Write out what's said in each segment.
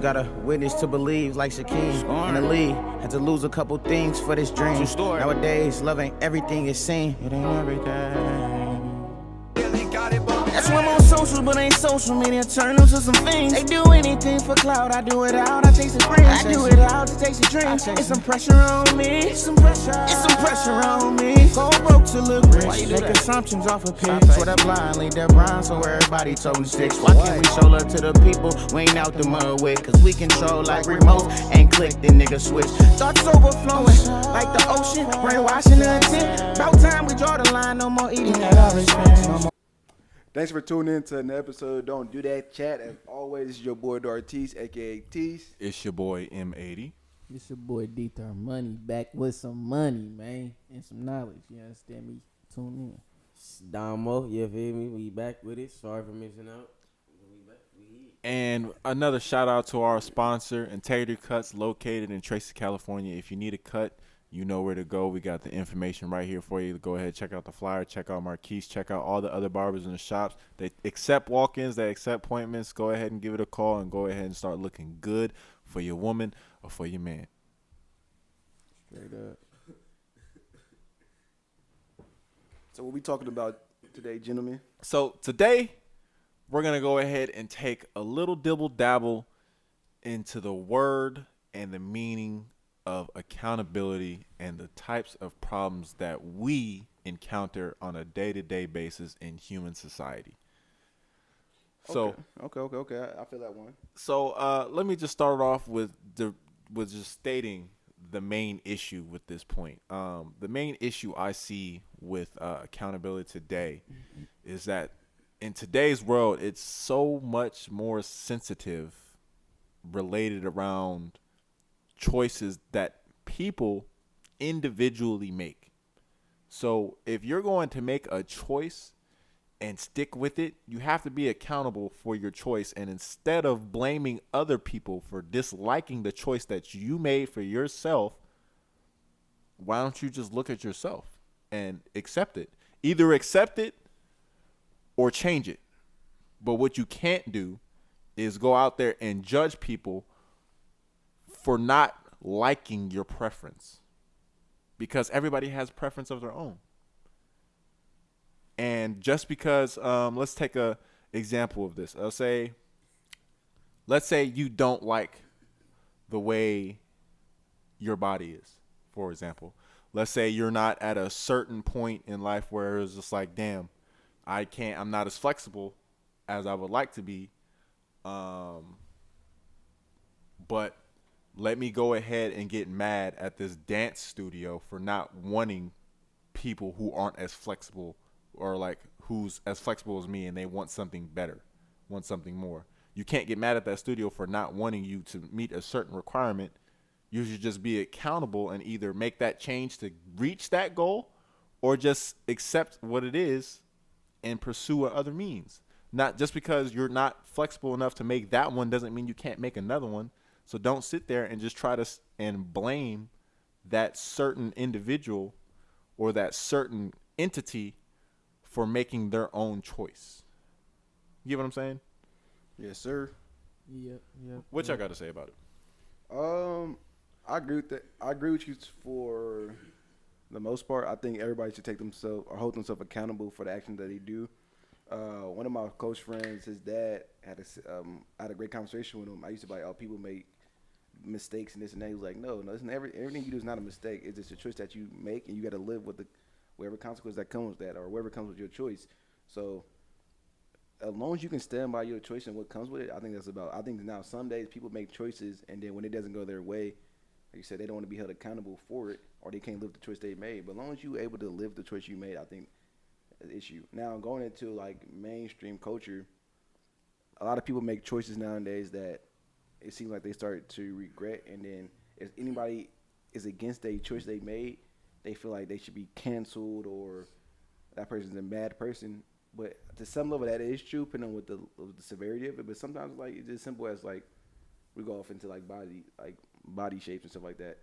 Gotta witness to believe like Shaquem in the league. Had to lose a couple things for this dream. Nowadays, love ain't everything it seems. It ain't everything. That's why I'm on social, but ain't social media. Turn them to some things. They do anything for clout. I do it out. I chase the dream. I do it out to chase the dream. It's some pressure on me. It's some pressure on me. Go broke to look rich. Make assumptions off of pics. Swear that blind, lead that blind, so everybody told sticks. Why can't we show love to the people we ain't out the mud with? Cause we control like remotes. Ain't click, then nigga switch. Thoughts overflowing like the ocean. Brainwashing the intent. About time we draw the line. No more eating at our expense. No more. Thanks for tuning in to an episode of Don't Do That Chat. As always, this is your boy Dartis, a.k.a. Tease. It's your boy M80. It's your boy D-Thar Money back with some money, man, and some knowledge. You understand me? Tune in. Damo, you feel me? We back with it. Sorry for missing out. We back. And another shout out to our sponsor, Integrity Cuts, located in Tracy, California. If you need a cut, you know where to go. We got the information right here for you. Go ahead, check out the flyer, check out Marquise, check out all the other barbers in the shops. They accept walk-ins, they accept appointments. Go ahead and give it a call and go ahead and start looking good for your woman or for your man. Straight up. So what we talking about today, gentlemen? So today, we're going to go ahead and take a little dibble-dabble into the word and the meaning of accountability and the types of problems that we encounter on a day-to-day basis in human society. So okay. I feel that one. So let me just start off with just stating the main issue with this point. The main issue I see with accountability today is that in today's world, it's so much more sensitive, related around choices that people individually make. So if you're going to make a choice and stick with it, you have to be accountable for your choice. And instead of blaming other people for disliking the choice that you made for yourself, why don't you just look at yourself and accept it? Either accept it or change it. But what you can't do is go out there and judge people for not liking your preference, because everybody has preference of their own. And just because, let's take a example of this. Let's say you don't like the way your body is, for example. Let's say you're not at a certain point in life where it's just like, damn, I'm not as flexible as I would like to be. But let me go ahead and get mad at this dance studio for not wanting people who aren't as flexible, or like who's as flexible as me, and they want something better, want something more. You can't get mad at that studio for not wanting you to meet a certain requirement. You should just be accountable and either make that change to reach that goal or just accept what it is and pursue other means. Not just because you're not flexible enough to make that one doesn't mean you can't make another one. So don't sit there and just try to and blame that certain individual or that certain entity for making their own choice. You get what I'm saying? Yes, sir. Yep. What y'all got to say about it? I agree with that. I agree with you for the most part. I think everybody should take themselves or hold themselves accountable for the actions that they do. One of my close friends, his dad had a great conversation with him. I used to be like, "Oh, people make mistakes and this and that." He was like, "No, everything you do is not a mistake. It's just a choice that you make, and you got to live with whatever consequence that comes with that, or whatever comes with your choice." So, as long as you can stand by your choice and what comes with it, I think now some days people make choices, and then when it doesn't go their way, like you said, they don't want to be held accountable for it, or they can't live the choice they made. But as long as you're able to live the choice you made, I think that's the issue. Now, going into like mainstream culture, a lot of people make choices nowadays that it seems like they start to regret, and then if anybody is against a choice they made, they feel like they should be canceled or that person's a bad person. But to some level, that is true, depending on with the severity of it. But sometimes, like, it's as simple as like we go off into like body shapes and stuff like that.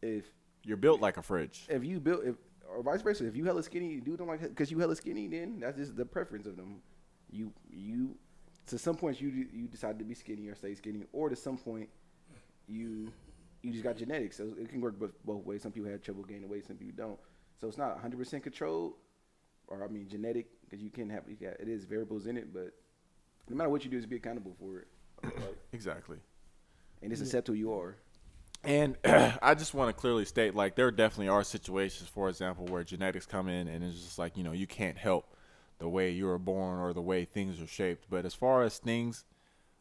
If You're built like a fridge. Or vice versa, if you hella skinny, dude don't like because you hella skinny, then that's just the preference of them. You to some points you decide to be skinny or stay skinny, or to some point you just got genetics. So it can work both ways. Some people have trouble gaining weight, some people don't. So it's not 100% controlled, or I mean genetic, because it is variables in it. But no matter what you do, is be accountable for it. Right? Exactly. And just accept who you are. And I just want to clearly state, like, there definitely are situations, for example, where genetics come in and it's just like, you can't help the way you were born or the way things are shaped. But as far as things,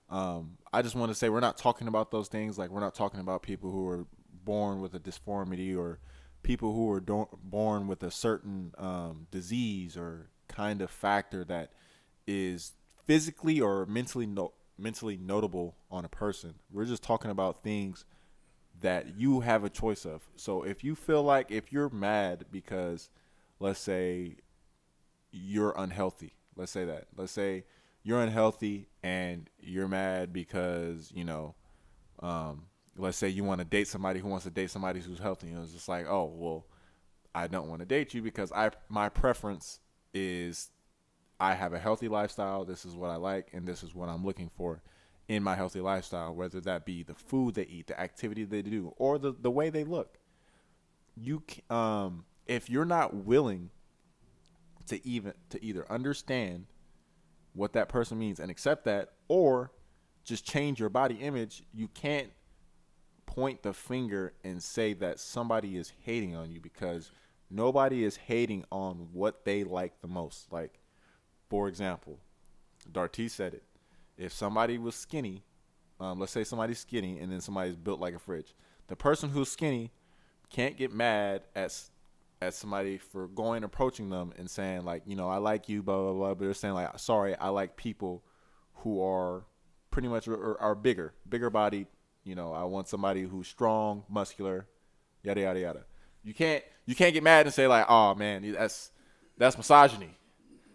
I just want to say we're not talking about those things. Like, we're not talking about people who are born with a disformity or people who are born with a certain disease or kind of factor that is physically or mentally notable on a person. We're just talking about things that you have a choice of. So if you feel like, if you're mad because, let's say, you're unhealthy, let's say you're unhealthy and you're mad because, let's say you want to date somebody who wants to date somebody who's healthy. It's just like, oh, well, I don't want to date you because my preference is I have a healthy lifestyle. This is what I like, and this is what I'm looking for in my healthy lifestyle, whether that be the food they eat, the activity they do, or the way they look. If you're not willing to either understand what that person means and accept that, or just change your body image, you can't point the finger and say that somebody is hating on you, because nobody is hating on what they like the most. Like, for example, Darty said it. If somebody was skinny, let's say somebody's skinny and then somebody's built like a fridge. The person who's skinny can't get mad at somebody for approaching them and saying, like, I like you, blah, blah, blah. But they're saying, like, sorry, I like people who are pretty much are bigger bodied. I want somebody who's strong, muscular, yada, yada, yada. You can't get mad and say, like, oh, man, that's misogyny.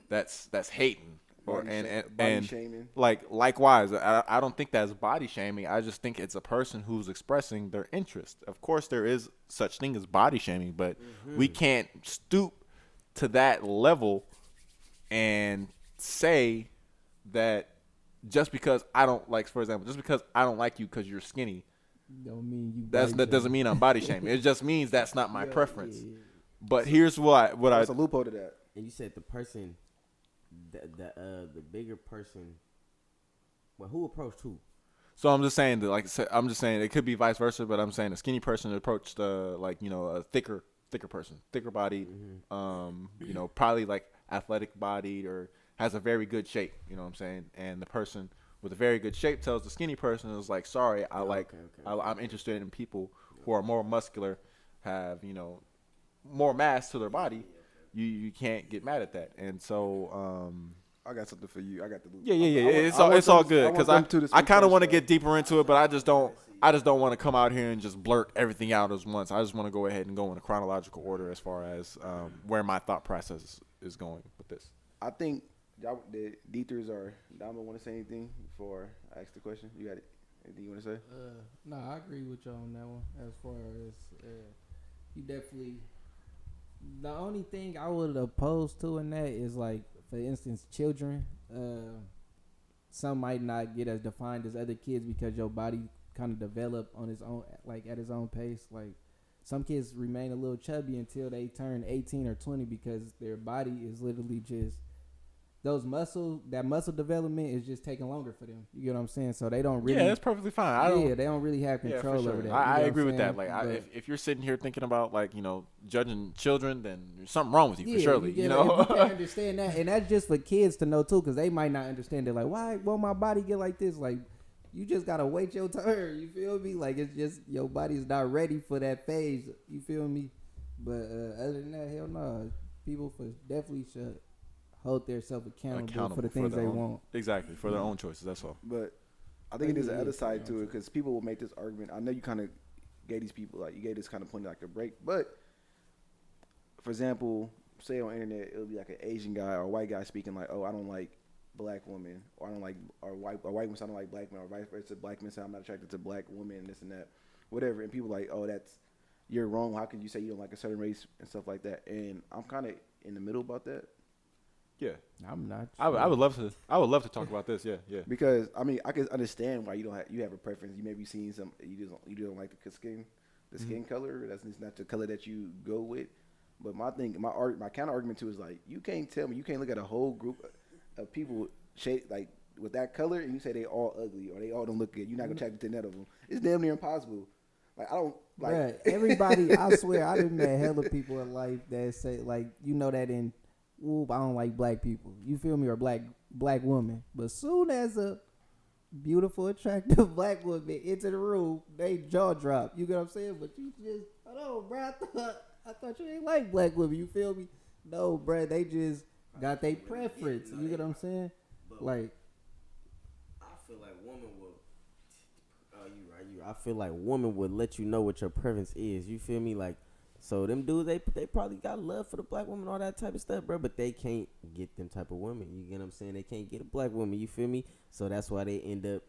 That's hating. Body shaming. Like, likewise, I don't think that's body shaming. I just think it's a person who's expressing their interest. Of course, there is such thing as body shaming, but we can't stoop to that level and say that just because I don't like, for example, just because I don't like you because you're skinny, don't mean you. That doesn't mean I'm body shaming. It just means that's not my preference. Yeah. But here's what there's a loophole to that. And you said the person. The bigger person. Well, who approached who? So I'm just saying that, I'm just saying it could be vice versa, but I'm saying a skinny person approached a thicker person, thicker bodied, probably like athletic bodied or has a very good shape. You know what I'm saying? And the person with a very good shape tells the skinny person is like, sorry, I'm interested in people who are more muscular, have more mass to their body. You can't get mad at that. And so I got something for you. I got the yeah. It's all good, because I kind of want to get deeper into it, but I just don't want to come out here and just blurt everything out as once. I just want to go ahead and go in a chronological order as far as where my thought process is going with this. I think the Dethers or Dama want to say anything before I ask the question. You got it? Anything you want to say? No, I agree with you on that one. As far as he definitely. The only thing I would oppose to in that is, like, for instance, children. Some might not get as defined as other kids because your body kind of develop on its own, like at its own pace. Like, some kids remain a little chubby until they turn 18 or 20 because their body is literally just that muscle development is just taking longer for them. You get what I'm saying? So they don't really. Yeah, that's perfectly fine. They don't really have control over that. I agree with that. Like, if you're sitting here thinking about, like, judging children, then there's something wrong with you for surely. You can understand that, and that's just for kids to know too, because they might not understand it. Like, why won't my body get like this? Like, you just gotta wait your turn. You feel me? Like, it's just your body's not ready for that phase. You feel me? But other than that, hell no. People definitely should hold themselves accountable for the things they want. Exactly, for their own choices, that's all. But I think there's the other side to it, because people will make this argument. I know you kind of gave these people, like, you gave this kind of point like a break. But, for example, say on the internet, it'll be like an Asian guy or a white guy speaking like, oh, I don't like black women, or I don't like, or white women say I don't like black men, or vice versa, black men say I'm not attracted to black women, this and that, whatever. And people like, oh, you're wrong. How can you say you don't like a certain race and stuff like that? And I'm kind of in the middle about that. Yeah. I'm not. I would love to. I would love to talk about this. Yeah, yeah. Because I mean, I can understand why you have a preference. You may be seeing some you don't like the skin color. That's just not the color that you go with. But my counter argument too is like you can't tell me you can't look at a whole group of people like with that color and you say they all ugly or they all don't look good. You're not gonna attract to none of them. It's damn near impossible. Like I don't like Bruh, everybody. I swear, I done met hella people in life that say like that in. Ooh, I don't like black people. You feel me? Or black woman. But soon as a beautiful, attractive black woman into the room, they jaw drop. You get what I'm saying? But you just, hold on, bro. I thought you ain't like black women. You feel me? No, bro. They just got their preference. You get what I'm saying? Like, I feel like women will. Oh, you right. I feel like women would let you know what your preference is. You feel me? Like. So them dudes, they probably got love for the black woman, all that type of stuff, bro. But they can't get them type of women. You get what I'm saying? They can't get a black woman. You feel me? So that's why they end up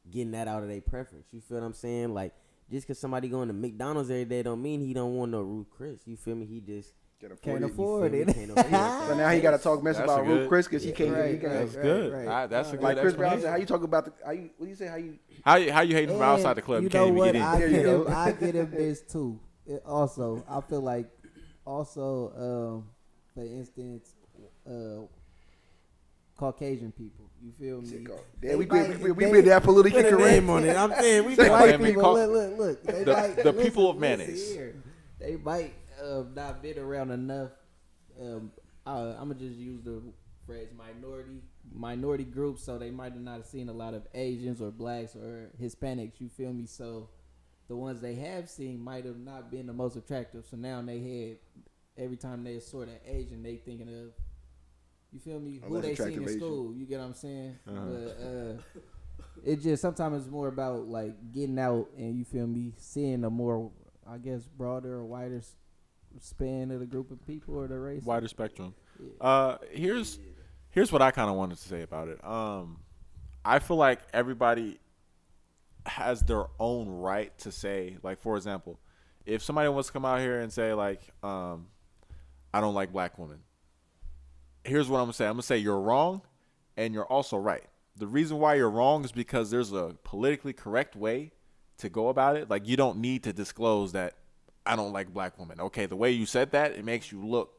getting that out of their preference. You feel what I'm saying? Like just because somebody going to McDonald's every day don't mean he don't want no Ruth Chris. You feel me? He just can't afford it. Can't afford it. So now he got to talk mess about Ruth Chris because he can't. Right, That's good. right. That's a good Like Chris Brown explanation. said, how you talk about what do you say? How you hating from outside the club? You You can't know even what? get in. I get him this too. Also, I feel like for instance, Caucasian people. You feel me? Yeah, we been that politically correct on it. I'm saying we White man, people. Look. The people of mayonnaise. They might not been around enough. I'm gonna just use the phrase minority groups, so they might have not seen a lot of Asians or blacks or Hispanics. You feel me? So the ones they have seen might have not been the most attractive. So now in their head, every time they sort of Asian, they thinking of, you feel me, who they seen in school. You get what I'm saying? But it just sometimes it's more about like getting out and you feel me, seeing a more, I guess, broader or wider span of the group of people or the race. Wider spectrum. Yeah. Here's what I kind of wanted to say about it. I feel like everybody has their own right to say, like, for example, if somebody wants to come out here and say, like, I don't like black women, here's what I'm going to say. I'm going to say you're wrong and you're also right. The reason why you're wrong is because there's a politically correct way to go about it. Like, you don't need to disclose that I don't like black women. Okay, the way you said that, it makes you look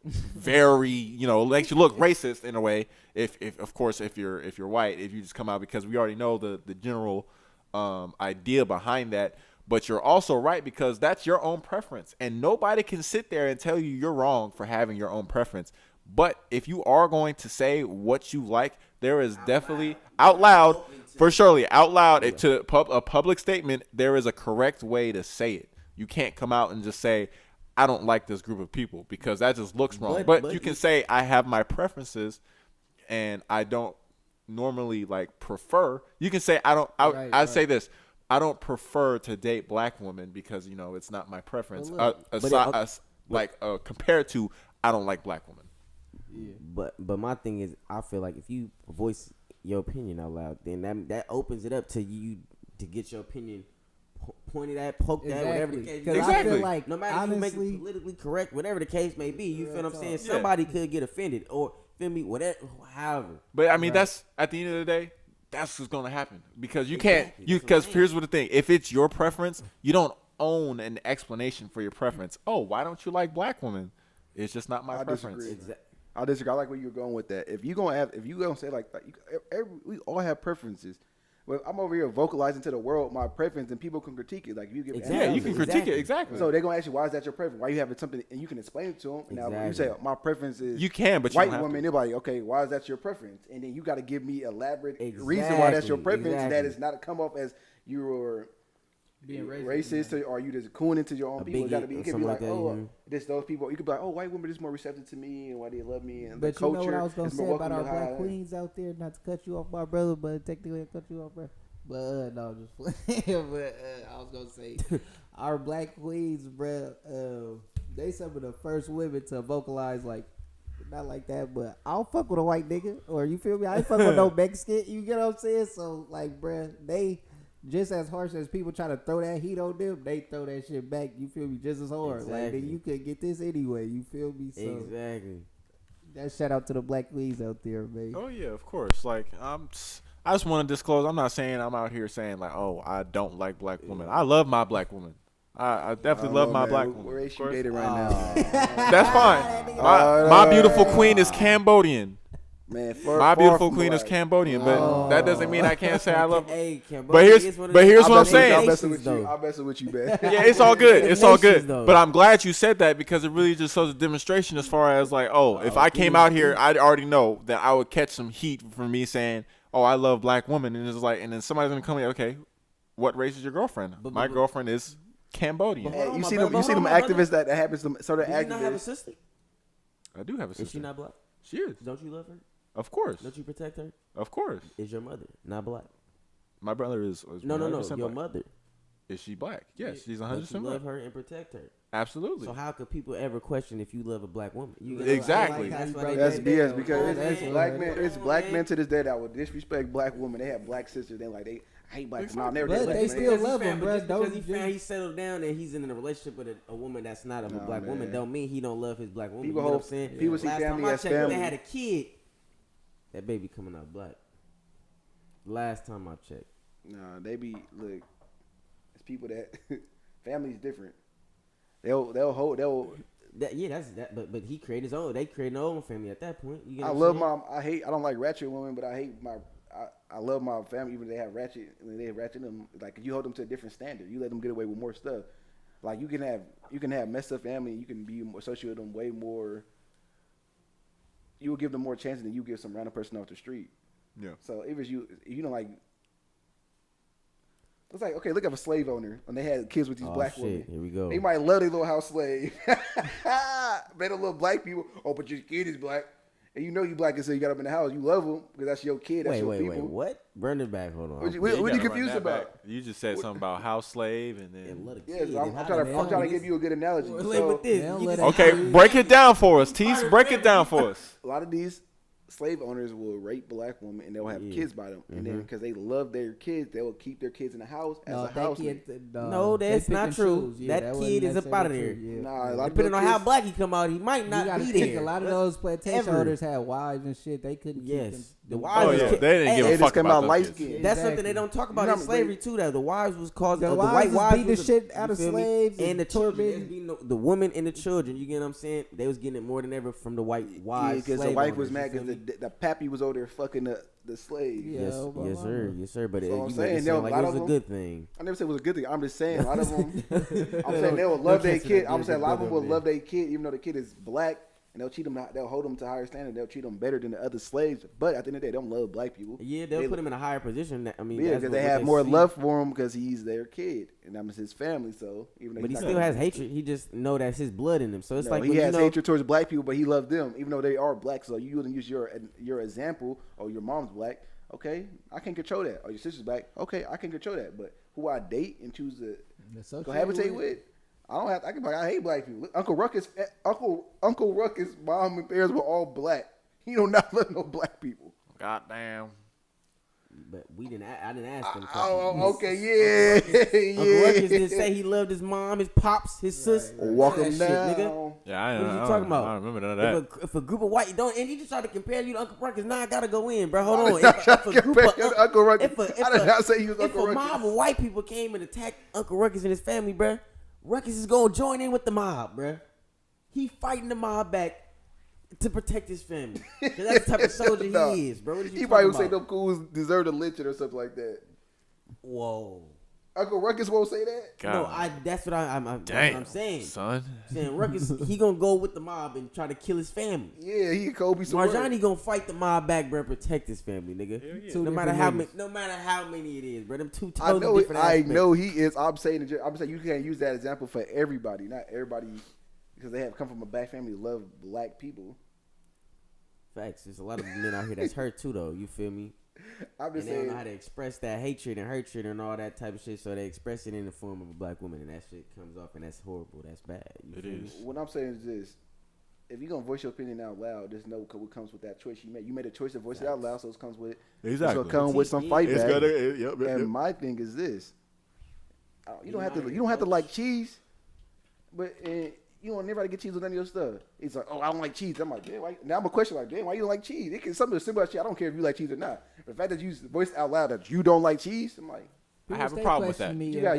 very, it makes you look racist in a way. If of course, if you're white, if you just come out, because we already know the general idea behind that. But you're also right because that's your own preference, and nobody can sit there and tell you you're wrong for having your own preference. But if you are going to say what you like, there is definitely out loud, for surely out loud to a public statement, there is a correct way to say it. You can't come out and just say, I don't like this group of people, because that just looks wrong. But you can say, I have my preferences and I don't normally like prefer. You can say, I say this, I don't prefer to date black women because, it's not my preference. Compared to, I don't like black women. Yeah. But my thing is, I feel like if you voice your opinion out loud, then that opens it up to you to get your opinion pointed at, poked at, whatever the case. Exactly. I feel like, no matter honestly, if you make it politically correct, whatever the case may be, you feel what I'm saying? Somebody could get offended or feel me, whatever, however. But I mean, that's at the end of the day, that's what's going to happen, because you can't. Because here's what the thing: if it's your preference, you don't own an explanation for your preference. Oh, why don't you like black women? It's just not my preference. I disagree. I like where you're going with that. If you gonna say like we all have preferences. Well, I'm over here vocalizing to the world my preference, and people can critique it. Like if you give, you can critique it exactly. So they're gonna ask you, why is that your preference? Why you have something, and you can explain it to them. And now when you say my preference is you can, but white you don't women, they're like, okay, why is that your preference? And then you got to give me elaborate reason why that's your preference, and that is not to come off as you're being racist or you just cooning into your own people. It could be like, those people. You could be like, white women are just more receptive to me and why they love me and but the culture. You know what I was gonna say about our black high. queens out there? Not to cut you off, my brother, but technically I cut you off, bro. But no, just playing. But I was gonna say our black queens, bro. They some of the first women to vocalize like. Not like that, but I'll fuck with a white nigga, or you feel me? I ain't fuck with no Mexican. You get what I'm saying? So like, bruh, they just as harsh as people try to throw that heat on them, they throw that shit back. You feel me? Just as hard. Like Exactly. then you could get this anyway. You feel me? So Exactly. that shout out to the black queens out there, man. Oh yeah, of course. Like I just want to disclose. I'm not saying I'm out here saying like, oh, I don't like black women. I love my black woman. I definitely love my black woman. Where is of she course. dating right now? That's fine. My beautiful queen is Cambodian. Man, My beautiful queen is Cambodian, but that doesn't mean I can't say I love her. Hey, But here's what I'm saying. I'm messing with you. I'm messing with you, man. Yeah, it's all good. It's all good. Though. But I'm glad you said that because it really just shows a demonstration as far as like, oh, if I came out here, I'd already know that I would catch some heat from me saying, oh, I love black women. And it's like, and then somebody's going to come in, okay, what race is your girlfriend? My girlfriend is Cambodian. Hey, you see them activists that happens to sort of Do you not have a activists. sister? I do have a sister. Is she not black? She is. Don't you love her? Of course. Don't you protect her? Of course. Is your mother not black? My brother is No. 100% Your black. mother. Is she black? Yes, she's Don't 100% you black. love her and protect her? Absolutely. So how could people ever question if you love a black woman? Exactly. That's That's BS because That's it's black men. man. It's black men to this day that would disrespect black women. They have black sisters. They like I hate black women. I'll never But date black they women. still love him, bro. Because Don't he found he settled down and he's in a relationship with a woman that's not of a black woman. man. Don't mean he don't love his black woman. People you know what hope- I'm saying? people see Last family time I as checked, family. They had a kid. That baby coming out black. Last time I checked. Nah, they be look. It's people that family's different. They'll hold. That's that. But he created his own. They created their own family at that point. You get I what I'm love saying? I don't like ratchet women, but I hate my. I love my family even if they have ratchet. When they have ratchet in them, like you hold them to a different standard. You let them get away with more stuff. Like you can have messed up family. You can be associated with them way more. You will give them more chances than you give some random person off the street. Yeah. So if it's you don't like. It's like, okay, look at a slave owner when they had kids with these black women. Here we go. They might love their little house slave. Man, the little black people, oh, but your kid is black. And you know you black and so you got them in the house. You love them because that's your kid. That's your people. Wait. What? Burn it back. Hold on. What are you confused about? You just said something about house slave and then. Yes, I'm trying to give you a good analogy. So, Okay, break it down for us, Tease. Break it down for us. a lot of these slave owners will rape black women and they'll have kids by them. And then because they love their kids, they will keep their kids in the house as a house. No, that's not true. That kid is up out of there. Nah, a lot of Depending on kids, how black he come out, he might not be there. A lot of those plantation owners had wives and shit. They couldn't. Yes, the Oh wives. yeah, was they didn't give they a just fuck come about out those light kids. skinned. That's Exactly. something they don't talk about You know in how slavery too. That the wives was causing The the white wives wives beat the was shit out you of feel me? slaves and and the children. tormented. Beating the women and the children. You get what I'm saying? They was getting it more than ever from the white Yeah, wives. because the slave wife owners, was you mad feel because me? the pappy was over there fucking the slave. Yeah. Yes, my yes, sir, yes, sir. But So you I'm make saying, it there sound was like a it lot was a of good thing. I never said it was a good thing. I'm just saying a lot of them. I'm saying they will love their kid. I'm saying a lot of them will love their kid, even though the kid is black, and they'll treat them. They'll hold them to higher standard. They'll treat them better than the other slaves. But at the end of the day, they don't love black people. Yeah, they'll put him in a higher position. I mean, Yeah, that's because what they have more see. love for him because he's their kid and that was his family. So even though But he he's still not has hatred. He just know that's his blood in him. So it's like he when, has you know, hatred towards black people, but he loved them, even though they are black. So you wouldn't use your example. Oh, your mom's black. Okay, I can control that. Or your sister's black. Okay, I can control that. But who I date and choose to cohabitate with, I don't have. I can. I hate black people. Uncle Ruckus, mom and parents were all black. He do not love no black people. Goddamn. But we didn't. I didn't ask him. Oh, okay, yeah, Uncle Ruckus did say he loved his mom, his pops, his sis. Walk That him shit, down. nigga. Yeah, I What know. are you talking about? I remember none of that. If a group of white don't, and he just tried to compare you to Uncle Ruckus. Now I gotta go in, bro. Hold on. If a group of Uncle Ruckus. if I did not say he was if Uncle a Ruckus. mob of white people came and attacked Uncle Ruckus and his family, bro, Ruckus is gonna join in with the mob, bro. He fighting the mob back to protect his family. 'Cause that's the type of soldier Nah. he is, bro. What is you He probably talking would say about? them cools deserve a lynching or something like that. Whoa. Uncle Ruckus won't say that. God. No, that's what I'm Damn, that's what I'm saying. son. Saying Ruckus, he gonna go with the mob and try to kill his family. Yeah, he Kobe. Marjani gonna fight the mob back, bro, and protect his family, nigga. yeah. No matter how many it is, bro. Them two totally different I aspects. know he is. I'm saying you can't use that example for everybody. Not everybody, because they have come from a black family, love black people. Facts. There's a lot of men out here that's hurt too, though. You feel me? I'm And just they don't saying. know how to express that hatred and all that type of shit, so they express it in the form of a black woman, and that shit comes off, and that's horrible. That's bad. You It feel me? is. What I'm saying is this: if you're gonna voice your opinion out loud, there's no what comes with that choice you made. You made a choice to voice it out loud, so it comes with Exactly. It's gonna come with some fight It's back. gonna, And my thing is this: you don't have to like cheese, but you don't never get cheese with none of your stuff. It's like, oh, I don't like cheese. I'm like, damn. Why? Now I'm a question like, damn, why you don't like cheese? It can something simple as shit. I don't care if you like cheese or not. But the fact that you voice out loud that you don't like cheese, I'm like, I have a problem with that. Yeah.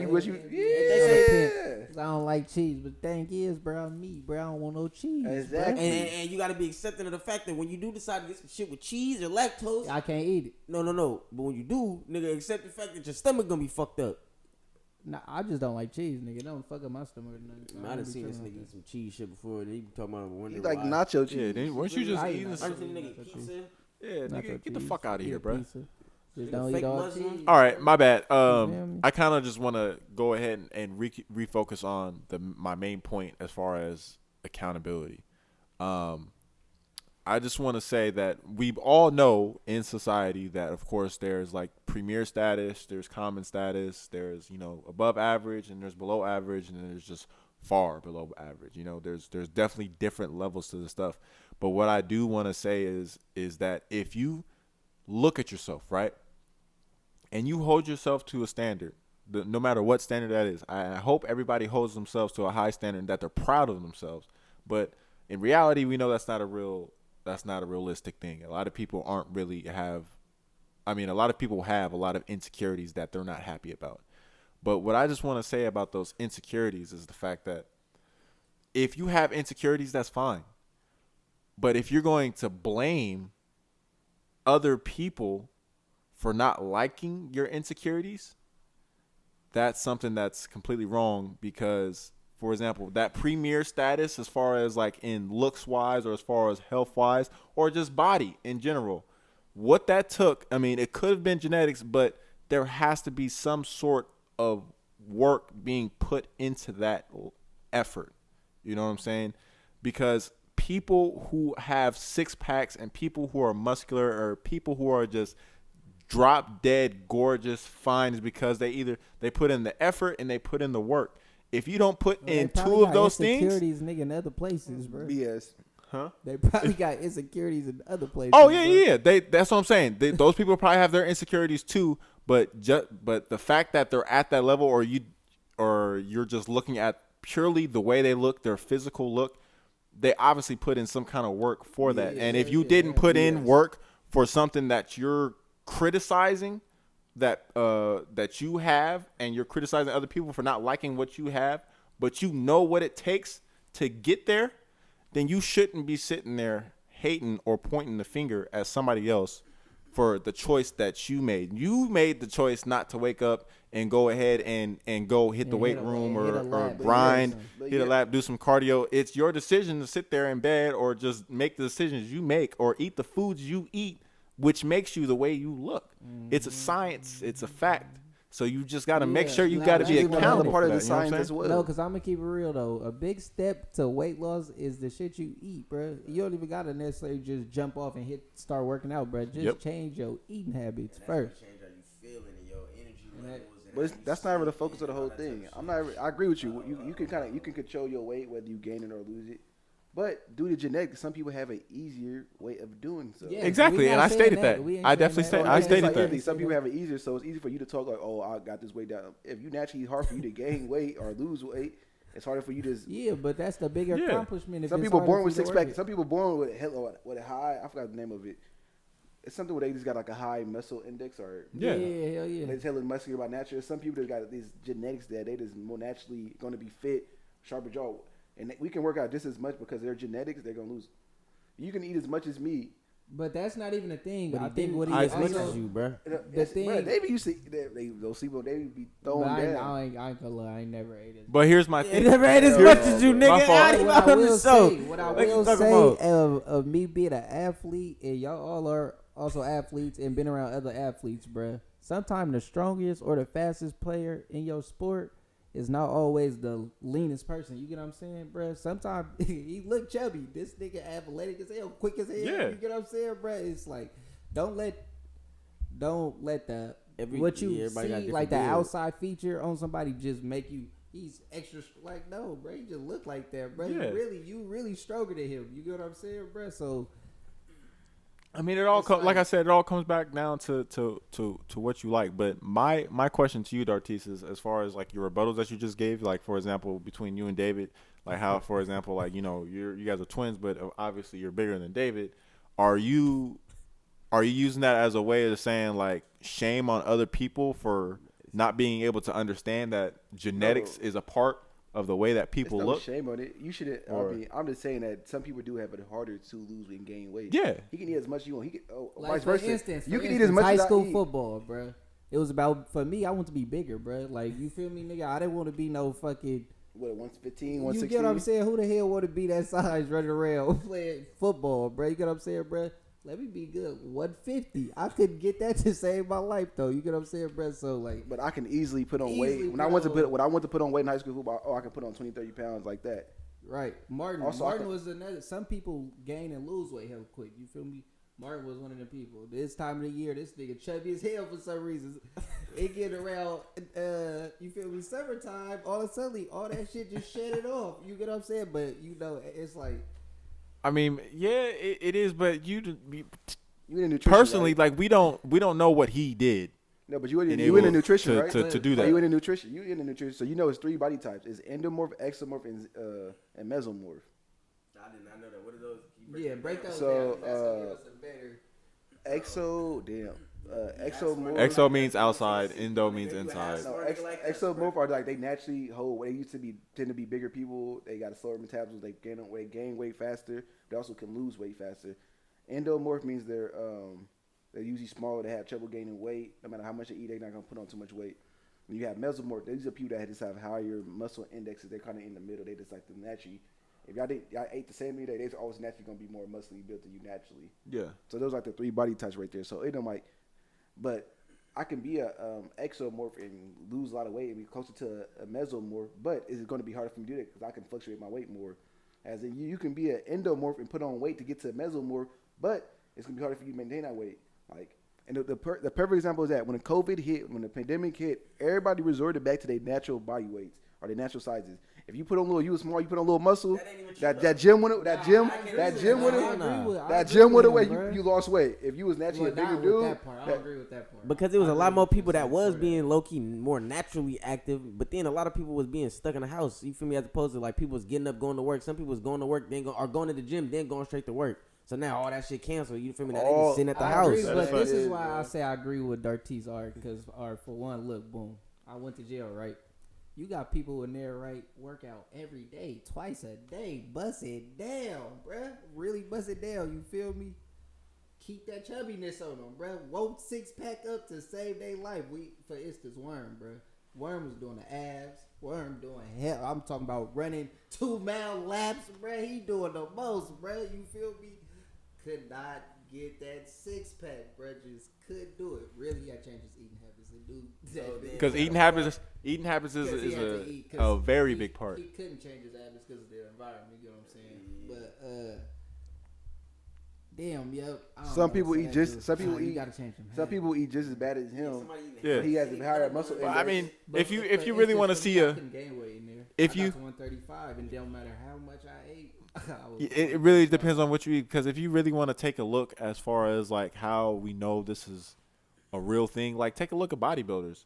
I don't like cheese, but the thing is, bro, I'm meat, bro. I don't want no cheese. Exactly. And you gotta be accepting of the fact that when you do decide to get some shit with cheese or lactose, I can't eat it. No. But when you do, nigga, accept the fact that your stomach gonna be fucked up. Nah, I just don't like cheese, nigga. Don't fuck up my stomach or nothing. Man, I done seen this nigga eat some cheese shit before, and he be talking about He wondering like why. nacho cheese. Yeah, then weren't you just eating I some? done seen nigga pizza. Yeah, Nacho nigga, get the cheese. fuck out of here, bro. Pizza. Just don't Fake eat all Muslim. cheese. All right, my bad. feel me? I kind of just want to go ahead and refocus on my main point as far as accountability. I just want to say that we all know in society that, of course, there's like premier status, there's common status, there's, you know, above average, and there's below average, and then there's just far below average. You know, there's definitely different levels to the stuff. But what I do want to say is that if you look at yourself, right, and you hold yourself to a standard, no matter what standard that is, I hope everybody holds themselves to a high standard, that they're proud of themselves. But in reality, we know that's not a realistic thing. A lot of people a lot of people have a lot of insecurities that they're not happy about. But what I just want to say about those insecurities is the fact that if you have insecurities, that's fine. But if you're going to blame other people for not liking your insecurities, that's something that's completely wrong. Because, for example, that premier status, as far as like in looks wise, or as far as health wise, or just body in general, what that took, I mean, it could have been genetics, but there has to be some sort of work being put into that effort. You know what I'm saying? Because people who have six packs and people who are muscular, or people who are just drop dead gorgeous fine, is because they put in the effort and they put in the work. If you don't put in two of those things, insecurities, nigga, in other places, bro. BS. huh? They probably got insecurities in other places. Oh bro. yeah. That's what I'm saying. Those people probably have their insecurities too. But the fact that they're at that level, or you're just looking at purely the way they look, their physical look, they obviously put in some kind of work for that. And if you didn't put in work for something that you're criticizing, that you have, and you're criticizing other people for not liking what you have, but you know what it takes to get there, then you shouldn't be sitting there hating or pointing the finger at somebody else for the choice that you made. You made the choice not to wake up and go ahead and go hit the weight room or grind, hit a lap, do some cardio. It's your decision to sit there in bed, or just make the decisions you make, or eat the foods you eat, which makes you the way you look. It's a science. It's a fact. So you just got to make sure you got to be accountable part for of the that, you know what I'm science saying? as well. No, because I'm going to keep it real, though. A big step to weight loss is the shit you eat, bro. You don't even got to necessarily just jump off and start working out, bro. Just change your eating habits first. Change how you feel and your energy levels. But that's not really the focus of the whole thing. I agree with you. You can control your weight, whether you gain it or lose it. But due to genetics, some people have an easier way of doing so. Yeah, Exactly, and I stated that. I definitely stated. I stated that. Some people have it easier, so it's easy for you to talk like, "Oh, I got this weight down." If you naturally, it's hard for you to gain weight or lose weight. It's harder for you to. Yeah, but that's the bigger accomplishment. If Some it's people harder born for with you to six work pack. it. Some people born with a high. I forgot the name of it. It's something where they just got like a high muscle index, or Yeah, hell yeah. they're hella muscular by nature. Some people that got these genetics that they just more naturally going to be fit, sharper jaw, and we can work out just as much because their genetics. They're gonna lose. You can eat as much as me. But that's not even a thing. But I think what he as much also, as you, bro. The thing- bro, they be used to those people. They be throwing I down. ain't gonna lie. I ain't never ate it. But here's my thing. never ate as Here's- much as you, My nigga. fault. I ain't What I on the will show. say, what I What you will talking say about? of me being an athlete, and y'all all are also athletes and been around other athletes, bruh. Sometimes the strongest or the fastest player in your sport is not always the leanest person. You get what I'm saying, bruh? Sometimes he look chubby. This nigga athletic as hell, quick as hell. Yeah. You get what I'm saying, bruh? It's like don't let the what you everybody got see, different like the builds. outside feature on somebody, just make you he's extra. Like, no, bro, he just look like that, bro. Yeah. You really stronger than him. You get what I'm saying, bro? So. I mean, it all like I said, it all comes back down to what you like. But my question to you, Dartis, is as far as like your rebuttals that you just gave, like for example, between you and David, like how, for example, like you guys are twins, but obviously you're bigger than David. Are you using that as a way of saying like shame on other people for not being able to understand that genetics is a part of the way that people There's no look? shame on it. You shouldn't. I mean, I'm just saying that some people do have it harder to lose and gain weight. Yeah. He can eat as much as you want. He can, Like vice for versa. instance, You can eat as much high as school I eat. football, bro. It was about for me. I want to be bigger, bro. Like you feel me, nigga? I didn't want to be no fucking. What, 115, You 116? get what I'm saying? Who the hell want to be that size running around playing football, bro? You get what I'm saying, bro? Let me be good. 150. I couldn't get that to save my life, though. You get what I'm saying, bro? So like, But I can easily put on Easily weight. When put I went to on- put on weight in high school football, I can put on 20, 30 pounds like that. right? Martin. Also, Martin was another. Some people gain and lose weight hell quick. You feel me? Martin was one of the people. This time of the year, this nigga chubby as hell for some reason. It get around, you feel me? Summertime, all of a sudden, all that shit just shed it off. You get what I'm saying? But it's like. I mean, yeah, it is, but You in the nutrition, personally, right? like we don't know what he did. No, but you in able the nutrition, to, right? to do Like, that. you in the nutrition. You in the nutrition. So you know it's 3 body types. It's endomorph, exomorph, and mesomorph. I did not know that. What are those? Yeah, break those So, down. That's gonna give us a better. Exomorph. Exo means outside, endo means inside. No, exomorph are like they naturally hold. They used to tend to be bigger people. They got a slower metabolism. They gain weight faster. They also can lose weight faster. Endomorph means they're usually smaller. They have trouble gaining weight. No matter how much they eat, they're not gonna put on too much weight. When you have mesomorph, these are people that just have higher muscle indexes. They're kind of in the middle. They just like the naturally. If y'all ate the same meal, they're always naturally gonna be more muscly built than you naturally. Yeah. So those are like the 3 body types right there. So it don't like, but I can be a exomorph and lose a lot of weight and be closer to a mesomorph, but it's going to be harder for me to do that because I can fluctuate my weight more. As in, you can be an endomorph and put on weight to get to a mesomorph, but it's going to be harder for you to maintain that weight. Like, and the perfect example is that when the COVID hit, when the pandemic hit, everybody resorted back to their natural body weights or their natural sizes. If you put on you was small, you put on a little muscle. That gym went away. You lost weight. If you was naturally a bigger dude, I don't agree with that part. Because there was a lot more people that was being low key more naturally active, but then a lot of people was being stuck in the house. You feel me? As opposed to like people was getting up, going to work. Some people was going to work, then going to the gym, then going straight to work. So now all that shit canceled. You feel me? Now they just sitting at the house. Agree, but this is why I say I agree with Dartis art because, for one, look, boom, I went to jail, right? You got people in there, right? Work out every day, twice a day, bust it down, bruh. Really bust it down. You feel me? Keep that chubbiness on them, bruh. Woke 6-pack up to save their life. For instance, Worm, bruh. Worm was doing the abs. Worm doing hell. I'm talking about running 2-mile laps, bruh. He doing the most, bruh. You feel me? Could not get that 6-pack, bruh. Just couldn't do it. Really, he had to change his eating habits and do that. Because eating habits is a very big part. He couldn't change his habits because of the environment. You get what I'm saying? But damn, yo. Some people eat just. Some people you eat. gotta change them. Some people eat just as bad as him. Yeah. He has a higher muscle. But, I mean, But if you for really want to instance, see I a, couldn't gain weight in there. if I you- got to 135, and don't matter how much I ate. it really depends on what you eat. Because if you really want to take a look as far as like how we know this is a real thing, like take a look at bodybuilders.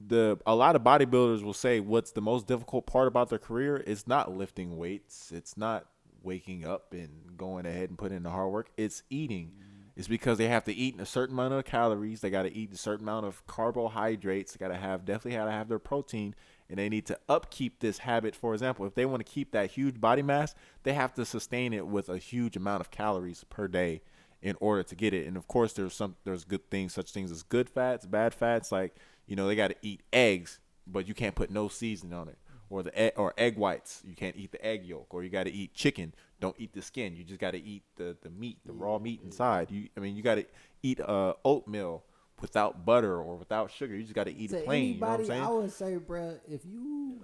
A lot of bodybuilders will say what's the most difficult part about their career is not lifting weights. It's not waking up and going ahead and putting in the hard work. It's eating. It's because they have to eat a certain amount of calories. They got to eat a certain amount of carbohydrates. They definitely have their protein, and they need to upkeep this habit. For example, if they want to keep that huge body mass, they have to sustain it with a huge amount of calories per day in order to get it. And of course, there's good things, such things as good fats, bad fats. Like, they got to eat eggs, but you can't put no seasoning on it. Or egg whites, you can't eat the egg yolk. Or you got to eat chicken, don't eat the skin. You just got to eat the meat, the raw meat inside. You got to eat oatmeal without butter or without sugar. You just got to eat it plain. You know what I'm saying? I would say, bro, if you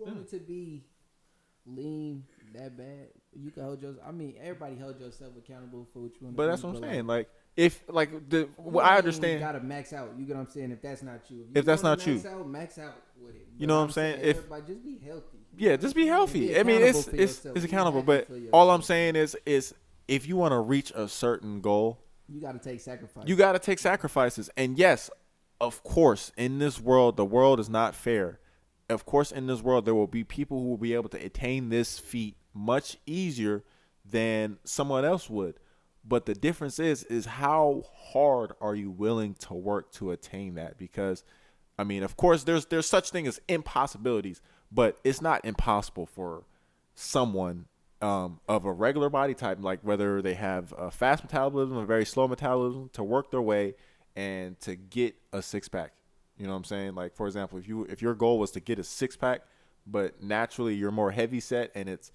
wanted to be lean that bad, you can hold yourself. I mean, everybody hold yourself accountable for what you want to do. But that's what I'm saying. Like if like what I understand, You gotta max out. You get what I'm saying? If that's not you, if that's not you, max out with it. You know what I'm saying? If everybody just be healthy. Yeah, just be healthy. Be I mean, accountable for it's yourself. Be accountable, happy but for yourself. all I'm saying is if you want to reach a certain goal, You gotta take sacrifice. you got to take sacrifices. And yes, of course, in this world, the world is not fair. Of course, in this world, there will be people who will be able to attain this feat much easier than someone else would. But the difference is how hard are you willing to work to attain that? Because, I mean, of course, there's such thing as impossibilities, but it's not impossible for someone of a regular body type, like whether they have a fast metabolism, a very slow metabolism, to work their way and to get a six pack. You know what I'm saying? Like, for example, if your goal was to get a six pack, but naturally you're more heavy set and it's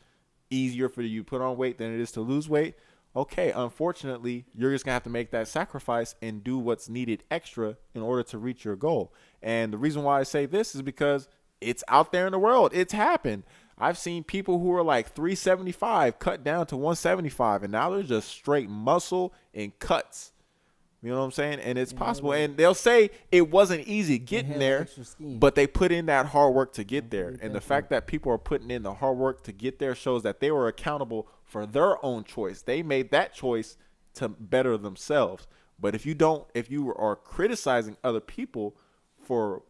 easier for you to put on weight than it is to lose weight, okay, unfortunately, you're just gonna have to make that sacrifice and do what's needed extra in order to reach your goal. And the reason why I say this is because it's out there in the world. It's happened. I've seen people who are like 375 cut down to 175, and now they're just straight muscle and cuts. You know what I'm saying? And it's possible. And they'll say it wasn't easy getting there, but they put in that hard work to get there. And the fact that people are putting in the hard work to get there shows that they were accountable for their own choice. They made that choice to better themselves. But if you are criticizing other people for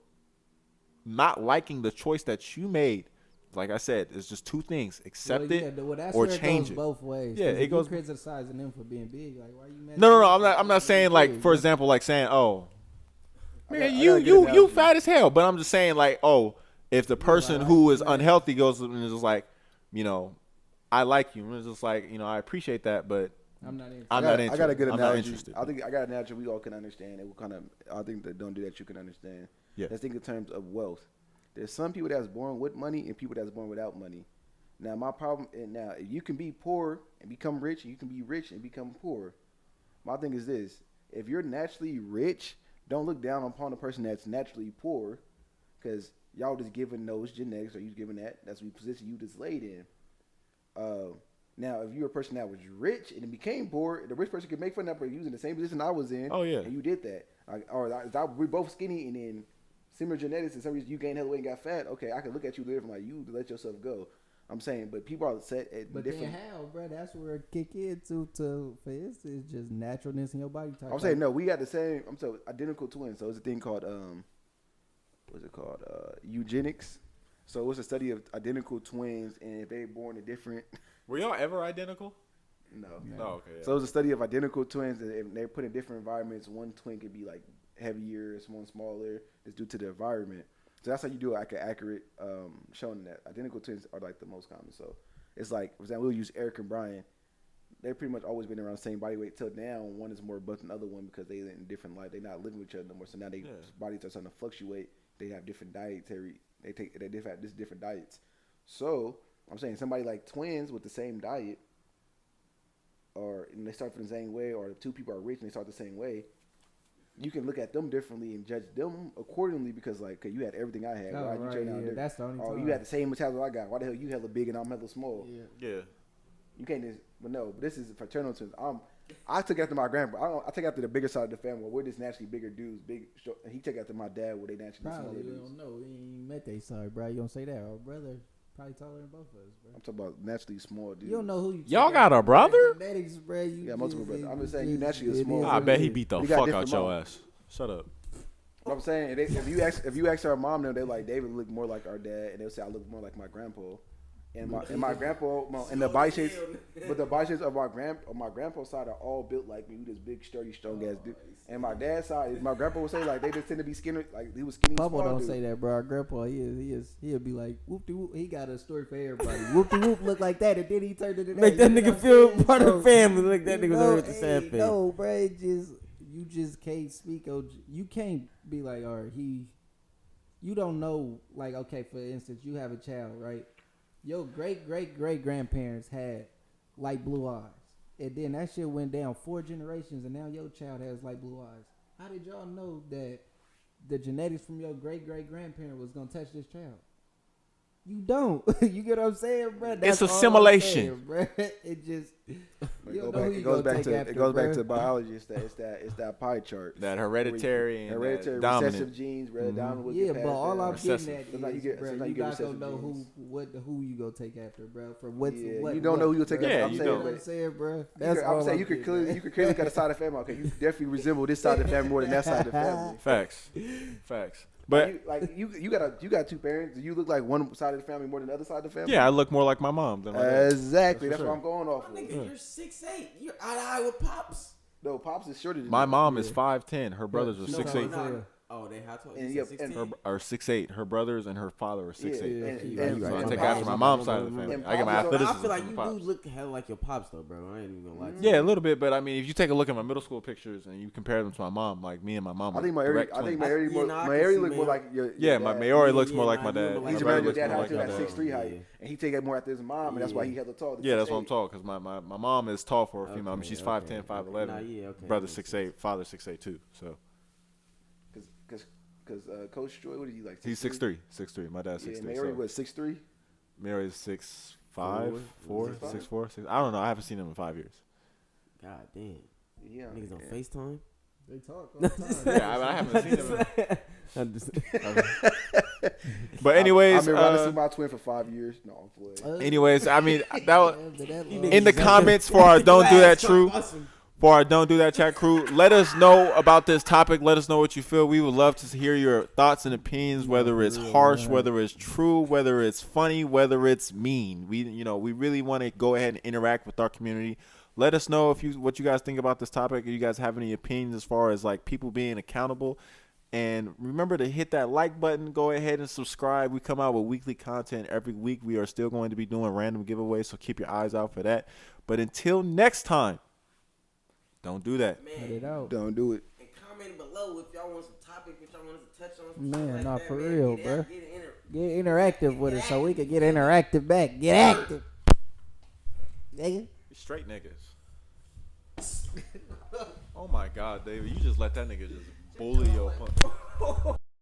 not liking the choice that you made, like I said, it's just two things: accept it or change it. Both ways. Yeah, it goes. Criticizing them for being big. Like, why you mad? No. I'm not saying like, for example, like saying, oh, man, you fat as hell. But I'm just saying like, oh, if the person who is unhealthy goes and is just like, you know, I like you, and it's just like, you know, I appreciate that, but I'm not interested. I got a good analogy. I'm not interested. I think I got an analogy we all can understand. It will kind of. I think that don't do that you can understand. Yeah. Let's think in terms of wealth. There's some people that's born with money and people that's born without money. Now, my problem, and now you can be poor and become rich, and you can be rich and become poor. My thing is this: if you're naturally rich, don't look down upon a person that's naturally poor, because y'all just giving those genetics, or you giving that. That's the position you just laid in. Now, if you're a person that was rich and then became poor, the rich person could make fun of that for using the same position I was in. Oh yeah. And you did that, we're both skinny, and then similar genetics, and some reason you gained hella weight and got fat. Okay, I can look at you different, like you let yourself go. I'm saying, but people are set at different. But then how, bro? That's where it kick in to for it's just naturalness in your body type. I'm saying no, we got the same. I'm saying identical twins. So it's a thing called what's it called? Eugenics. So it's a study of identical twins, and if they're born in different. Were y'all ever identical? No. Oh, okay. Yeah. So it's a study of identical twins, and if they're put in different environments, one twin could be like heavier, one smaller. It's due to the environment. So that's how you do like an accurate showing that identical twins are like the most common. So it's like, for example, we'll use Eric and Brian. They've pretty much always been around the same body weight till now. One is more buff than the other one because they in different life. They're not living with each other no more. So now their bodies are starting to fluctuate. They have different dietary. They have different diets. So I'm saying somebody like twins with the same diet, or they start from the same way, or the two people are rich and they start the same way. You can look at them differently and judge them accordingly because, like, you had everything I had. Oh, right, yeah, that's the only time. Oh, you had the same metabolism I got. Why the hell you hella big and I'm hella small? Yeah. You can't just, but no. But this is fraternal twins. I took after my grandpa. I take after the bigger side of the family. We're just naturally bigger dudes. Big. He took after my dad, where they naturally probably smaller you dudes. don't know. We ain't met they side, bro. You don't say that. Our brother probably taller than both of us, bro. I'm talking about naturally small dudes. You don't know who you. Y'all got a brother? Genetics, bro. You got multiple brothers. I'm just saying you naturally a small. I bet he beat the We got fuck different out your moms. ass. Shut up. What I'm saying, if you ask our mom, them, they're like David look more like our dad, and they'll say I look more like my grandpa. And my grandpa, and the body shapes, but the body shapes of my grandpa's side are all built like me. We just big, sturdy, strong ass dude. And my dad's side, my grandpa would say like they just tend to be skinny, like he was skinny. Papa don't say that, bro. Our grandpa, he'll be like whoop de whoop. He got a story for everybody. Whoop de whoop look like that, and then he turned it to that. Make that nigga feel part of the family. Like that nigga's over with the sad face. No, bro. You just can't speak. You can't be like, all right, you don't know. Like, okay, for instance, you have a child, right? Your great grandparents had light blue eyes, and then that shit went down 4 generations, and now your child has light blue eyes. How did y'all know that the genetics from your great grandparent was gonna touch this child? You don't. You get what I'm saying, bro? It's a simulation, bro. It just It goes back to biology. It's that pie chart. That hereditary and hereditary dominant. recessive genes. Dominant would Yeah, get but passed all down. I'm getting at Sometimes is, you get- bro, sometimes you you get not gonna recessive know genes. who you gonna take after, bro. From what You don't know who you'll take bro. after. Yeah, I'm you saying, don't. What I'm saying, bro. I'm saying you could clearly look at the side of the family. Okay, you definitely resemble this side of the family more than that side of the family. Facts. But you got two parents. Do you look like one side of the family more than the other side of the family? yeah, I look more like my mom than my dad. Exactly. That's for what I'm going off My of. nigga, you're 6'8". You're eye to eye with pops. No, pops is shorter than My you. mom is 5'10". Her brothers are No, 6'8". no. Oh, they how tall? And You yeah, said and 16? Or 6'8". Her brothers and her father are 6'8". and So I right. take My after my mom's side of the family. And I get my pops is- athleticism I feel like from you my pops. do look hell like your pops though, bro. I ain't even gonna lie to you. Yeah, a little bit, but I mean, if you take a look at my middle school pictures and you compare them to my mom, like me and my mom, I think Maori Maori look more like your yeah, dad. my Maori looks more yeah, like my nah, you dad. look My He's brother around your looks dad more how like to my that dad. 6'3" height, and he take it more after his mom, and that's why he hella tall. Yeah, that's why I'm tall, because my mom is tall for a female. I mean, she's 5'10", 5'11". Nah, yeah, okay. Brother 6'8", father 6'8" too. So Because Coach Joy, what are you like? he's 6'3". 6'3". My dad's 6'3". Yeah, Mary was 6'3". Mary is 6'5", 4, 6'5"? 6'4", 6. I don't know. I haven't seen him in 5 years. God damn. Yeah, Niggas on FaceTime. They talk all the time. Yeah, I haven't seen him. I'm just But anyways, I've been wanting to see my twin for 5 years. No, I'm playing. anyways, I mean that was, In in the comments for our Don't Do That crew. For our Don't Do That Chat crew, let us know about this topic. Let us know what you feel. We would love to hear your thoughts and opinions, whether it's harsh, whether it's true, whether it's funny, whether it's mean. We really want to go ahead and interact with our community. Let us know what you guys think about this topic. If you guys have any opinions as far as like people being accountable. And remember to hit that like button. Go ahead and subscribe. We come out with weekly content every week. We are still going to be doing random giveaways, so keep your eyes out for that. But until next time, don't do that. Cut it out. Don't do it. And comment below if y'all want some topics which y'all want us to touch on. Some Man, shit like nah, that, for man. real, Get bro. out, Get interactive with us so we can get interactive back. Get active. Nigga. Straight niggas. Oh my God, David, you just let that nigga just bully your opponent.